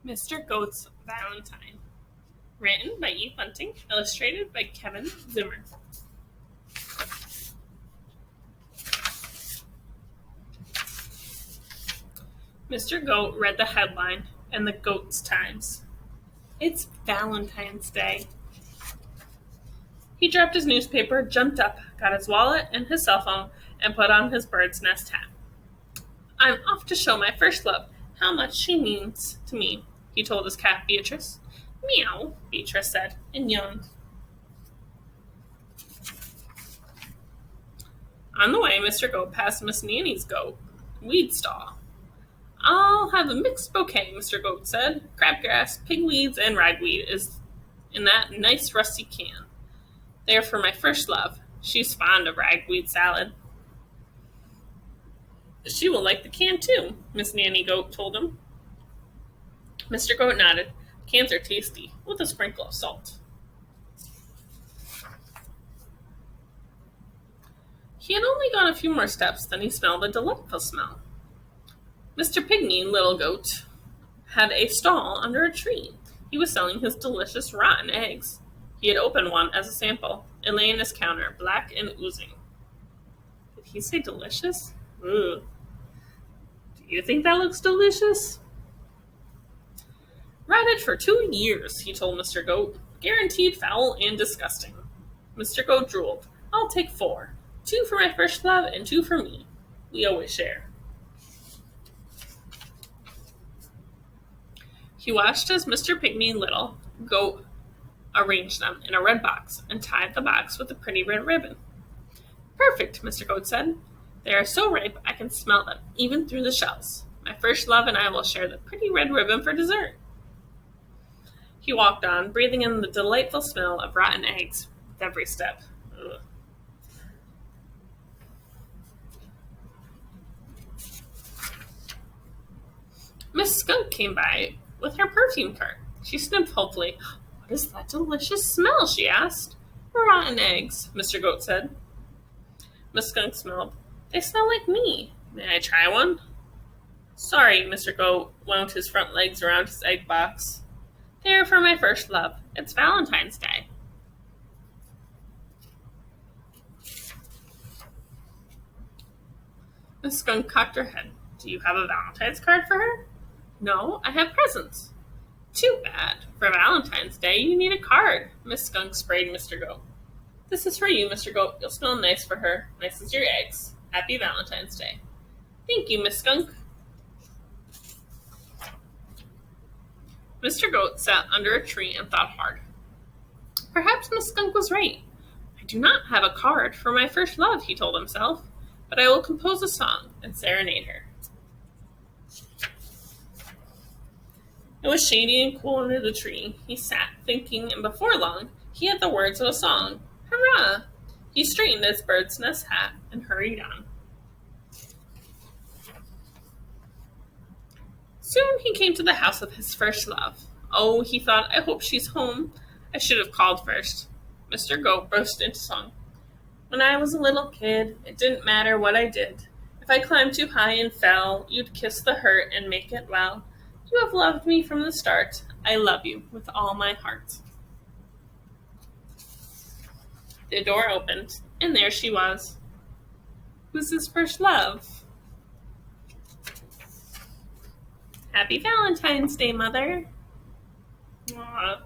Mr. Goat's Valentine. Written by Eve Bunting, illustrated by Zimmer. Mr. Goat read the headline in the Goat's Times. It's Valentine's Day. He dropped his newspaper, jumped up, got his wallet and his cell phone, and put on his bird's nest hat. I'm off to show my first love how much she means to me, he told his cat Beatrice. Meow, Beatrice said, and yawned. On the way, Mr. Goat passed Miss Nanny's goat weed stall. I'll have a mixed bouquet, Mr. Goat said. Crabgrass, pigweeds, and ragweed is in that nice rusty can. They're for my first love. She's fond of ragweed salad. She will like the can too, Miss Nanny Goat told him. Mr. Goat nodded. Cans are tasty, with a sprinkle of salt. He had only gone a few more steps than he smelled a delightful smell. Mr. Pygmy, Little Goat, had a stall under a tree. He was selling his delicious rotten eggs. He had opened one as a sample. It lay on his counter, black and oozing. Did he say delicious? Ooh. Do you think that looks delicious? Rotted for 2 years, he told Mr. Goat. Guaranteed foul and disgusting. Mr. Goat drooled. I'll take 4. 2 for my first love and 2 for me. We always share. He watched as Mr. Pygmy Little Goat arranged them in a red box and tied the box with a pretty red ribbon. Perfect, Mr. Goat said. They are so ripe I can smell them, even through the shells. My first love and I will share the pretty red ribbon for dessert. He walked on, breathing in the delightful smell of rotten eggs with every step. Ugh. Miss Skunk came by with her perfume cart. She sniffed hopefully. What is that delicious smell? She asked. Rotten eggs, Mr. Goat said. Miss Skunk smelled. They smell like me. May I try one? Sorry, Mr. Goat wound his front legs around his egg box. They're for my first love. It's Valentine's Day. Miss Skunk cocked her head. Do you have a Valentine's card for her? No, I have presents. Too bad. For Valentine's Day, you need a card. Miss Skunk sprayed Mr. Goat. This is for you, Mr. Goat. You'll smell nice for her. Nice as your eggs. Happy Valentine's Day. Thank you, Miss Skunk. Mr. Goat sat under a tree and thought hard. Perhaps Miss Skunk was right. I do not have a card for my first love, he told himself, but I will compose a song and serenade her. It was shady and cool under the tree. He sat thinking, and before long, he had the words of a song. Hurrah! He straightened his bird's nest hat and hurried on. Soon he came to the house of his first love. Oh, he thought, I hope she's home. I should have called first. Mr. Goat burst into song. When I was a little kid, it didn't matter what I did. If I climbed too high and fell, you'd kiss the hurt and make it well. You have loved me from the start. I love you with all my heart. The door opened, and there she was. Who's his first love? Happy Valentine's Day, Mother. Aww.